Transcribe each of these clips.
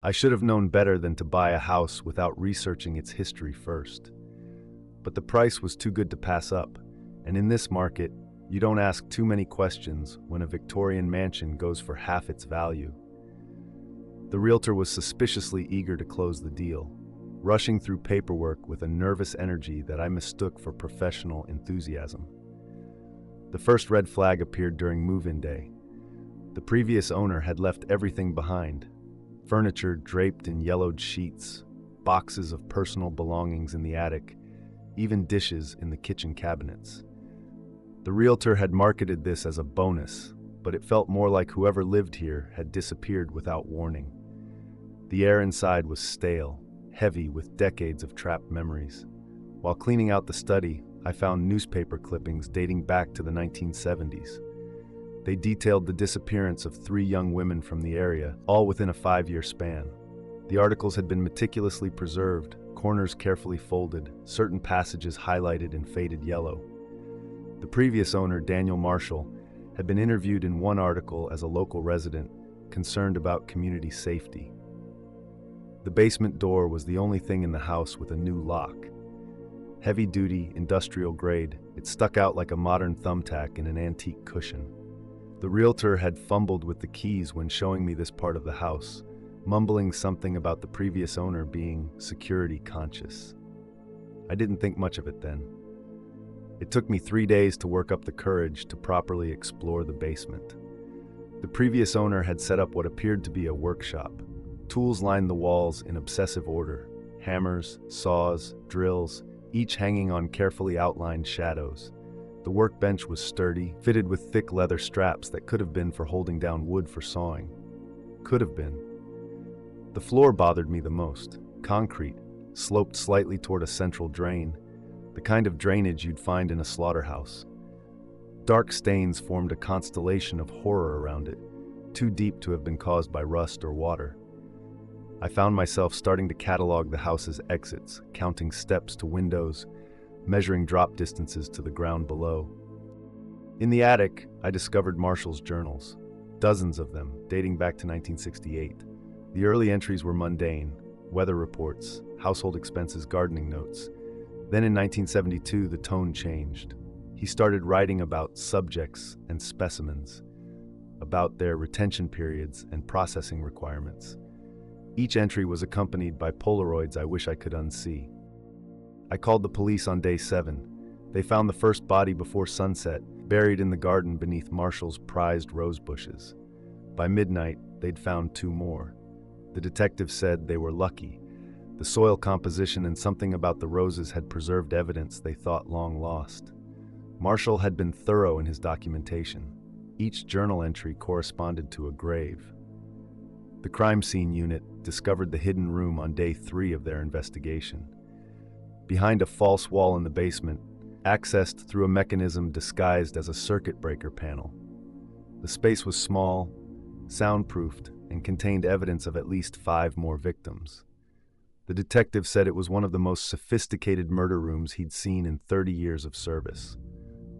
I should have known better than to buy a house without researching its history first. But the price was too good to pass up, and in this market, you don't ask too many questions when a Victorian mansion goes for half its value. The realtor was suspiciously eager to close the deal, rushing through paperwork with a nervous energy that I mistook for professional enthusiasm. The first red flag appeared during move-in day. The previous owner had left everything behind: furniture draped in yellowed sheets, boxes of personal belongings in the attic, even dishes in the kitchen cabinets. The realtor had marketed this as a bonus, but it felt more like whoever lived here had disappeared without warning. The air inside was stale, heavy with decades of trapped memories. While cleaning out the study, I found newspaper clippings dating back to the 1970s. They detailed the disappearance of 3 young women from the area, all within a 5-year span. The articles had been meticulously preserved, corners carefully folded, certain passages highlighted in faded yellow. The previous owner, Daniel Marshall, had been interviewed in one article as a local resident concerned about community safety. The basement door was the only thing in the house with a new lock. Heavy-duty, industrial grade, it stuck out like a modern thumbtack in an antique cushion. The realtor had fumbled with the keys when showing me this part of the house, mumbling something about the previous owner being security conscious. I didn't think much of it then. It took me 3 days to work up the courage to properly explore the basement. The previous owner had set up what appeared to be a workshop. Tools lined the walls in obsessive order: hammers, saws, drills, each hanging on carefully outlined shadows. The workbench was sturdy, fitted with thick leather straps that could have been for holding down wood for sawing. Could have been. The floor bothered me the most. Concrete, sloped slightly toward a central drain, the kind of drainage you'd find in a slaughterhouse. Dark stains formed a constellation of horror around it, too deep to have been caused by rust or water. I found myself starting to catalog the house's exits, counting steps to windows, measuring drop distances to the ground below. In the attic, I discovered Marshall's journals, dozens of them, dating back to 1968. The early entries were mundane: weather reports, household expenses, gardening notes. Then in 1972, the tone changed. He started writing about subjects and specimens, about their retention periods and processing requirements. Each entry was accompanied by Polaroids I wish I could unsee. I called the police on day 7. They found the first body before sunset, buried in the garden beneath Marshall's prized rose bushes. By midnight, they'd found 2 more. The detective said they were lucky. The soil composition and something about the roses had preserved evidence they thought long lost. Marshall had been thorough in his documentation. Each journal entry corresponded to a grave. The crime scene unit discovered the hidden room on day 3 of their investigation. Behind a false wall in the basement, accessed through a mechanism disguised as a circuit breaker panel. The space was small, soundproofed, and contained evidence of at least 5 more victims. The detective said it was one of the most sophisticated murder rooms he'd seen in 30 years of service.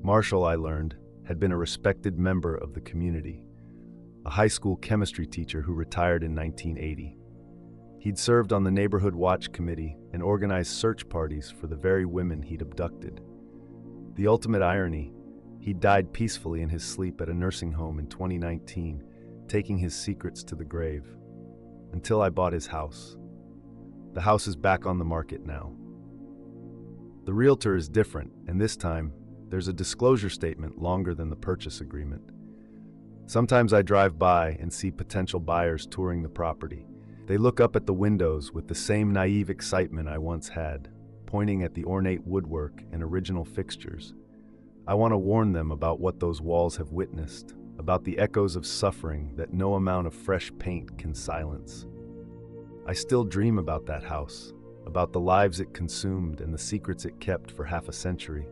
Marshall, I learned, had been a respected member of the community, a high school chemistry teacher who retired in 1980. He'd served on the neighborhood watch committee and organized search parties for the very women he'd abducted. The ultimate irony, he died peacefully in his sleep at a nursing home in 2019, taking his secrets to the grave. Until I bought his house. The house is back on the market now. The realtor is different, and this time, there's a disclosure statement longer than the purchase agreement. Sometimes I drive by and see potential buyers touring the property. They look up at the windows with the same naive excitement I once had, pointing at the ornate woodwork and original fixtures. I want to warn them about what those walls have witnessed, about the echoes of suffering that no amount of fresh paint can silence. I still dream about that house, about the lives it consumed and the secrets it kept for half a century.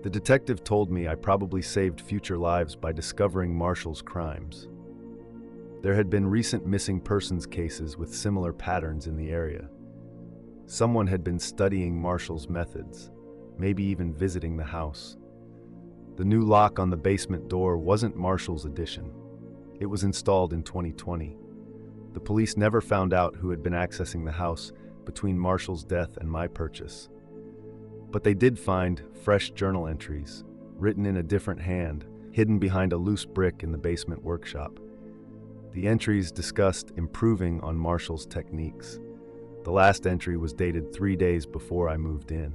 The detective told me I probably saved future lives by discovering Marshall's crimes. There had been recent missing persons cases with similar patterns in the area. Someone had been studying Marshall's methods, maybe even visiting the house. The new lock on the basement door wasn't Marshall's addition. It was installed in 2020. The police never found out who had been accessing the house between Marshall's death and my purchase. But they did find fresh journal entries, written in a different hand, hidden behind a loose brick in the basement workshop. The entries discussed improving on Marshall's techniques. The last entry was dated 3 days before I moved in.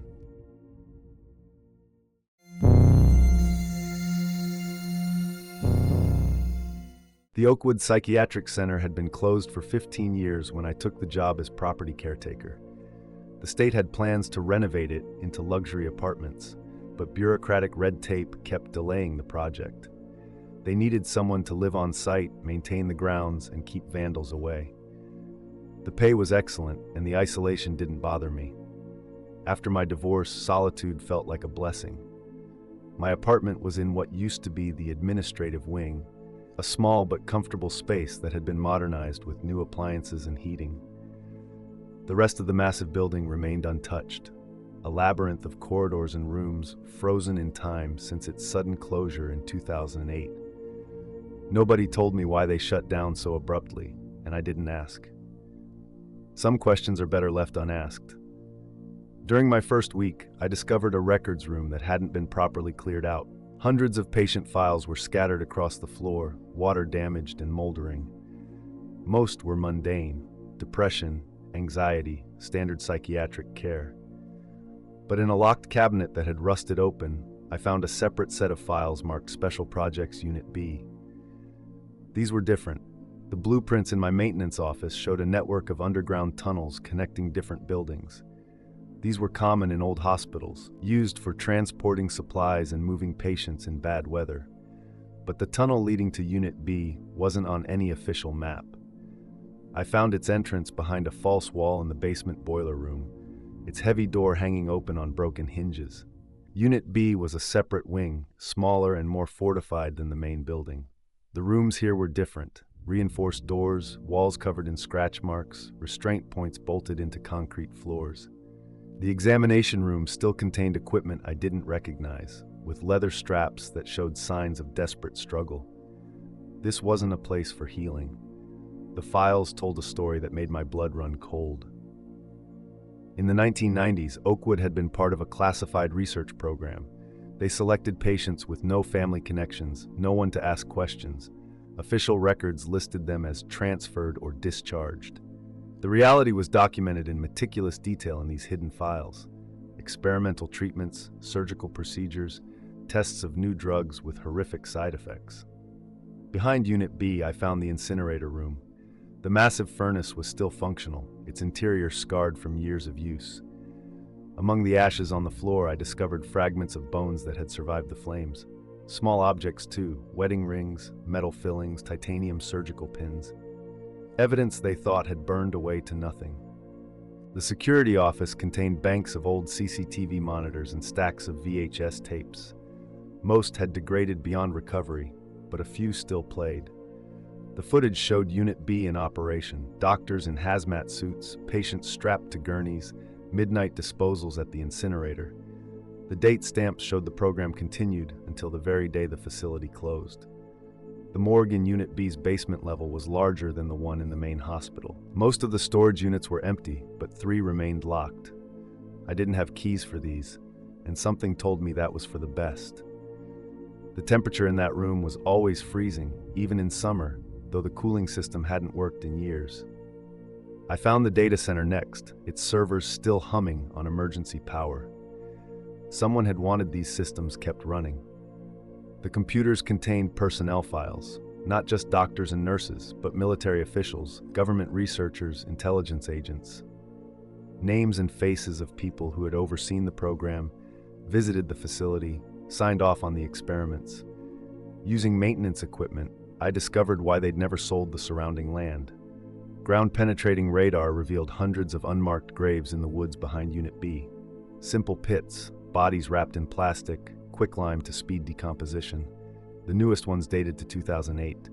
The Oakwood Psychiatric Center had been closed for 15 years when I took the job as property caretaker. The state had plans to renovate it into luxury apartments, but bureaucratic red tape kept delaying the project. They needed someone to live on site, maintain the grounds, and keep vandals away. The pay was excellent, and the isolation didn't bother me. After my divorce, solitude felt like a blessing. My apartment was in what used to be the administrative wing, a small but comfortable space that had been modernized with new appliances and heating. The rest of the massive building remained untouched, a labyrinth of corridors and rooms frozen in time since its sudden closure in 2008. Nobody told me why they shut down so abruptly, and I didn't ask. Some questions are better left unasked. During my first week, I discovered a records room that hadn't been properly cleared out. Hundreds of patient files were scattered across the floor, water damaged and moldering. Most were mundane: depression, anxiety, standard psychiatric care. But in a locked cabinet that had rusted open, I found a separate set of files marked Special Projects Unit B. These were different. The blueprints in my maintenance office showed a network of underground tunnels connecting different buildings. These were common in old hospitals, used for transporting supplies and moving patients in bad weather. But the tunnel leading to Unit B wasn't on any official map. I found its entrance behind a false wall in the basement boiler room, its heavy door hanging open on broken hinges. Unit B was a separate wing, smaller and more fortified than the main building. The rooms here were different: reinforced doors, walls covered in scratch marks, restraint points bolted into concrete floors. The examination room still contained equipment I didn't recognize, with leather straps that showed signs of desperate struggle. This wasn't a place for healing. The files told a story that made my blood run cold. In the 1990s, Oakwood had been part of a classified research program. They selected patients with no family connections, no one to ask questions. Official records listed them as transferred or discharged. The reality was documented in meticulous detail in these hidden files: experimental treatments, surgical procedures, tests of new drugs with horrific side effects. Behind Unit B, I found the incinerator room. The massive furnace was still functional, its interior scarred from years of use. Among the ashes on the floor, I discovered fragments of bones that had survived the flames. Small objects too: wedding rings, metal fillings, titanium surgical pins. Evidence they thought had burned away to nothing. The security office contained banks of old CCTV monitors and stacks of VHS tapes. Most had degraded beyond recovery, but a few still played. The footage showed Unit B in operation: doctors in hazmat suits, patients strapped to gurneys, midnight disposals at the incinerator. The date stamps showed the program continued until the very day the facility closed. The morgue in Unit B's basement level was larger than the one in the main hospital. Most of the storage units were empty, but 3 remained locked. I didn't have keys for these, and something told me that was for the best. The temperature in that room was always freezing, even in summer, though the cooling system hadn't worked in years. I found the data center next, its servers still humming on emergency power. Someone had wanted these systems kept running. The computers contained personnel files, not just doctors and nurses, but military officials, government researchers, intelligence agents. Names and faces of people who had overseen the program, visited the facility, signed off on the experiments. Using maintenance equipment, I discovered why they'd never sold the surrounding land. Ground-penetrating radar revealed hundreds of unmarked graves in the woods behind Unit B. Simple pits, bodies wrapped in plastic, quicklime to speed decomposition. The newest ones dated to 2008.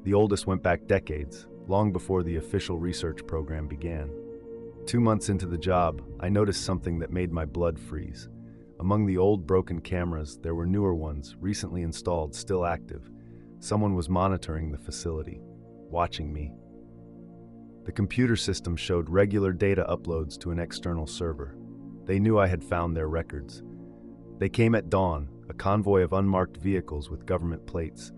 The oldest went back decades, long before the official research program began. 2 months into the job, I noticed something that made my blood freeze. Among the old broken cameras, there were newer ones, recently installed, still active. Someone was monitoring the facility, watching me. The computer system showed regular data uploads to an external server. They knew I had found their records. They came at dawn, a convoy of unmarked vehicles with government plates,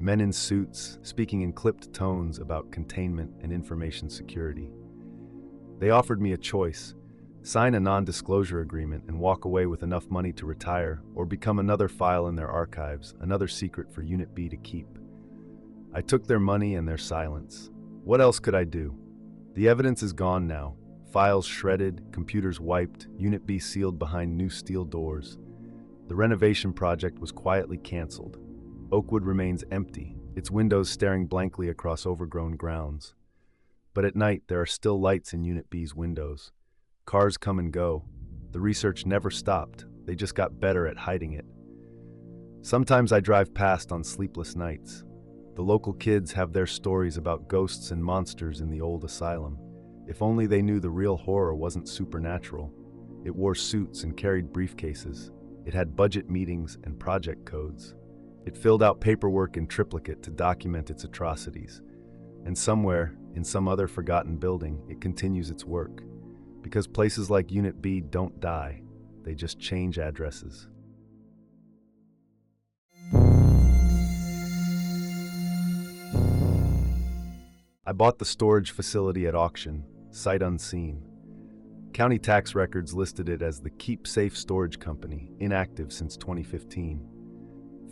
men in suits speaking in clipped tones about containment and information security. They offered me a choice: sign a non-disclosure agreement and walk away with enough money to retire, or become another file in their archives, another secret for Unit B to keep. I took their money and their silence. What else could I do? The evidence is gone now. Files shredded, computers wiped, Unit B sealed behind new steel doors. The renovation project was quietly canceled. Oakwood remains empty, its windows staring blankly across overgrown grounds. But at night, there are still lights in Unit B's windows. Cars come and go. The research never stopped. They just got better at hiding it. Sometimes I drive past on sleepless nights. The local kids have their stories about ghosts and monsters in the old asylum. If only they knew the real horror wasn't supernatural. It wore suits and carried briefcases. It had budget meetings and project codes. It filled out paperwork in triplicate to document its atrocities. And somewhere, in some other forgotten building, it continues its work. Because places like Unit B don't die, they just change addresses. I bought the storage facility at auction, sight unseen. County tax records listed it as the Keep Safe Storage Company, inactive since 2015.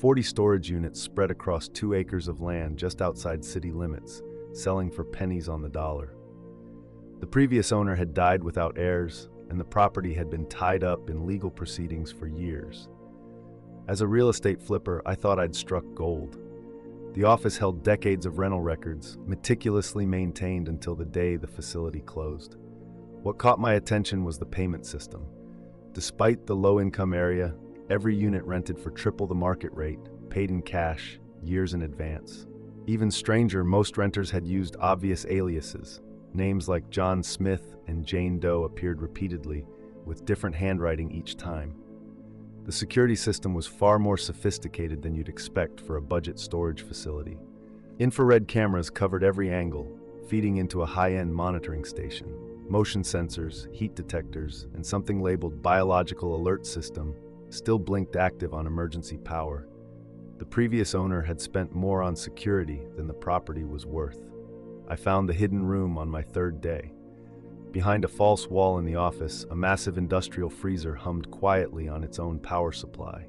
40 storage units spread across 2 acres of land just outside city limits, selling for pennies on the dollar. The previous owner had died without heirs, and the property had been tied up in legal proceedings for years. As a real estate flipper, I thought I'd struck gold. The office held decades of rental records, meticulously maintained until the day the facility closed. What caught my attention was the payment system. Despite the low-income area, every unit rented for triple the market rate, paid in cash, years in advance. Even stranger, most renters had used obvious aliases. Names like John Smith and Jane Doe appeared repeatedly, with different handwriting each time. The security system was far more sophisticated than you'd expect for a budget storage facility. Infrared cameras covered every angle, feeding into a high-end monitoring station. Motion sensors, heat detectors, and something labeled biological alert system still blinked active on emergency power. The previous owner had spent more on security than the property was worth. I found the hidden room on my 3rd day. Behind a false wall in the office, a massive industrial freezer hummed quietly on its own power supply.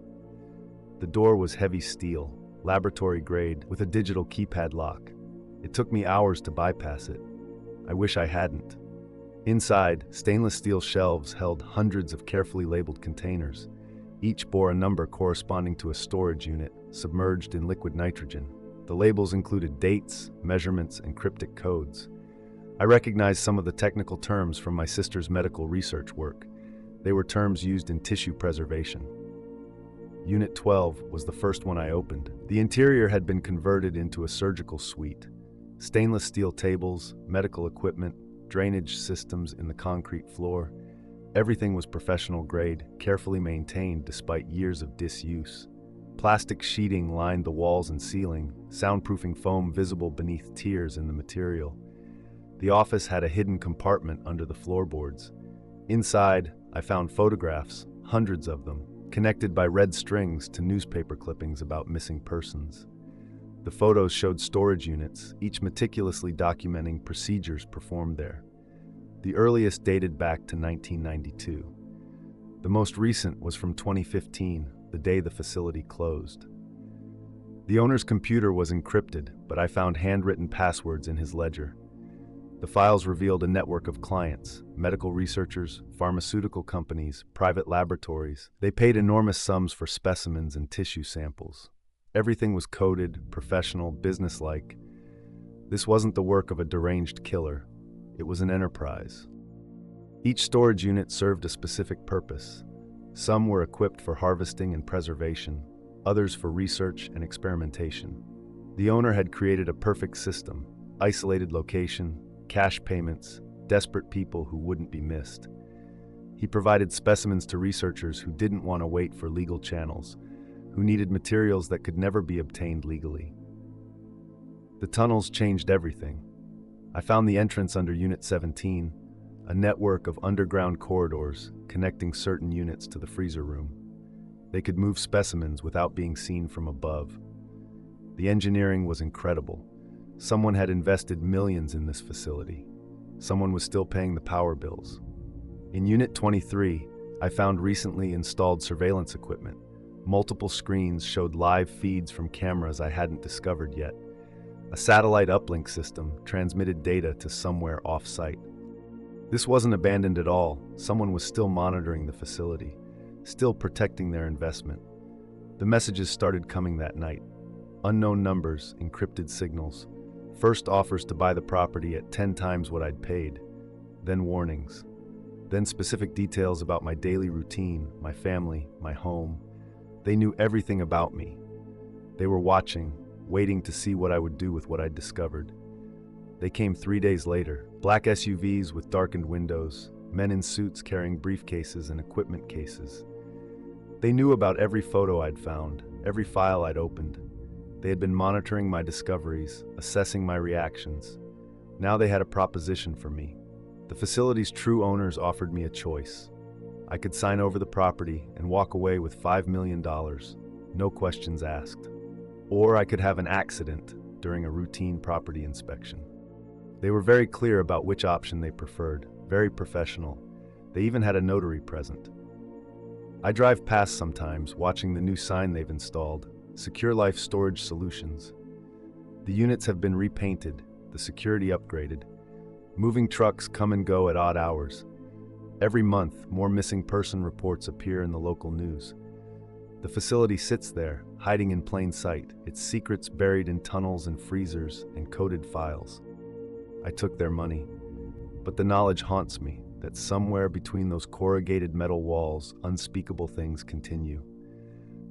The door was heavy steel, laboratory grade, with a digital keypad lock. It took me hours to bypass it. I wish I hadn't. Inside, stainless steel shelves held hundreds of carefully labeled containers. Each bore a number corresponding to a storage unit, submerged in liquid nitrogen. The labels included dates, measurements, and cryptic codes. I recognized some of the technical terms from my sister's medical research work. They were terms used in tissue preservation. Unit 12 was the first one I opened. The interior had been converted into a surgical suite. Stainless steel tables, medical equipment, drainage systems in the concrete floor. Everything was professional grade, carefully maintained despite years of disuse. Plastic sheeting lined the walls and ceiling, soundproofing foam visible beneath tears in the material. The office had a hidden compartment under the floorboards. Inside, I found photographs, hundreds of them, connected by red strings to newspaper clippings about missing persons. The photos showed storage units, each meticulously documenting procedures performed there. The earliest dated back to 1992. The most recent was from 2015, the day the facility closed. The owner's computer was encrypted, but I found handwritten passwords in his ledger. The files revealed a network of clients, medical researchers, pharmaceutical companies, private laboratories. They paid enormous sums for specimens and tissue samples. Everything was coded, professional, businesslike. This wasn't the work of a deranged killer. It was an enterprise. Each storage unit served a specific purpose. Some were equipped for harvesting and preservation, others for research and experimentation. The owner had created a perfect system: isolated location, cash payments, desperate people who wouldn't be missed. He provided specimens to researchers who didn't want to wait for legal channels, who needed materials that could never be obtained legally. The tunnels changed everything. I found the entrance under Unit 17, a network of underground corridors connecting certain units to the freezer room. They could move specimens without being seen from above. The engineering was incredible. Someone had invested millions in this facility. Someone was still paying the power bills. In Unit 23, I found recently installed surveillance equipment. Multiple screens showed live feeds from cameras I hadn't discovered yet. A satellite uplink system transmitted data to somewhere off-site. This wasn't abandoned at all. Someone was still monitoring the facility, still protecting their investment. The messages started coming that night. Unknown numbers, encrypted signals. First offers to buy the property at 10 times what I'd paid. Then warnings. Then specific details about my daily routine, my family, my home. They knew everything about me. They were watching, waiting to see what I would do with what I'd discovered. They came 3 days later. Black SUVs with darkened windows, men in suits carrying briefcases and equipment cases. They knew about every photo I'd found, every file I'd opened. They had been monitoring my discoveries, assessing my reactions. Now they had a proposition for me. The facility's true owners offered me a choice. I could sign over the property and walk away with $5 million, no questions asked. Or I could have an accident during a routine property inspection. They were very clear about which option they preferred, very professional. They even had a notary present. I drive past sometimes, watching the new sign they've installed, Secure Life Storage Solutions. The units have been repainted, the security upgraded. Moving trucks come and go at odd hours. Every month, more missing person reports appear in the local news. The facility sits there, hiding in plain sight, its secrets buried in tunnels and freezers and coded files. I took their money, but the knowledge haunts me that somewhere between those corrugated metal walls, unspeakable things continue.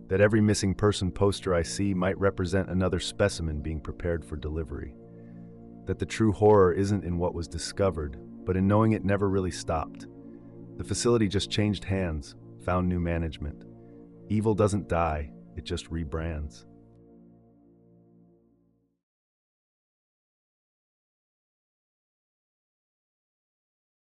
That every missing person poster I see might represent another specimen being prepared for delivery. That the true horror isn't in what was discovered, but in knowing it never really stopped. The facility just changed hands, found new management. Evil doesn't die, it just rebrands.